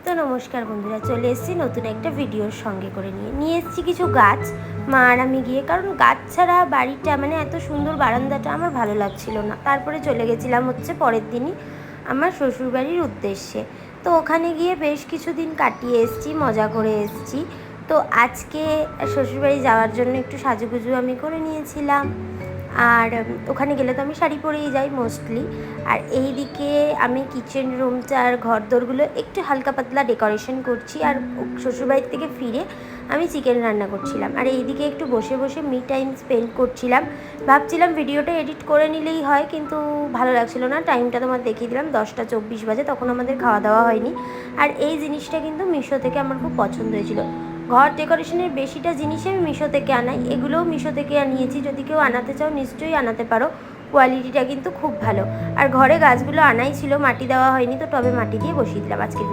তো নমস্কার বন্ধুরা, চলে এসেছি নতুন একটা ভিডিওর সঙ্গে করে নিয়ে এসেছি কিছু গাছ। মা আর আমি গিয়ে, কারণ গাছ ছাড়া বাড়িটা মানে এত সুন্দর বারান্দাটা আমার ভালো লাগছিল না। তারপরে চলে গেছিলাম হচ্ছে পরের দিনই আমার শ্বশুরবাড়ির উদ্দেশ্যে। তো ওখানে গিয়ে বেশ কিছুদিন কাটিয়ে এসেছি, মজা করে এসেছি। তো আজকে শ্বশুরবাড়ি যাওয়ার জন্য একটু সাজুগুজু আমি করে নিয়েছিলাম। আর ওখানে গেলে তো আমি শাড়ি পরেই যাই মোস্টলি। আর এই দিকে আমি কিচেন রুমটা আর ঘরদোরগুলো একটু হালকা পাতলা ডেকোরেশন করছি। আর শ্বশুরবাড়ির থেকে ফিরে আমি চিকেন রান্না করছিলাম। আর এইদিকে একটু বসে বসে মি টাইম স্পেন্ড করছিলাম। ভাবছিলাম ভিডিওটা এডিট করে নিলেই হয়, কিন্তু ভালো লাগছিল না। টাইমটা তোমার দেখিয়ে দিলাম, 10টা 24 বাজে, তখন আমাদের খাওয়া দাওয়া হয়নি। আর এই জিনিসটা কিন্তু মিশো থেকে আমার খুব পছন্দ হয়েছিল। ঘর ডেকোরেশনের বেশিটা জিনিসই আমি মিশো থেকে আনাই, এগুলোও মিশো থেকে আনিয়েছি। যদি কেউ আনাতে চাও নিশ্চয়ই আনাতে পারো, কোয়ালিটিটা কিন্তু খুব ভালো। আর ঘরে গাছগুলো আনাই ছিল, মাটি দেওয়া হয়নি, তো টবে মাটি দিয়ে বসিয়ে দিলাম আজকের ভিডিও।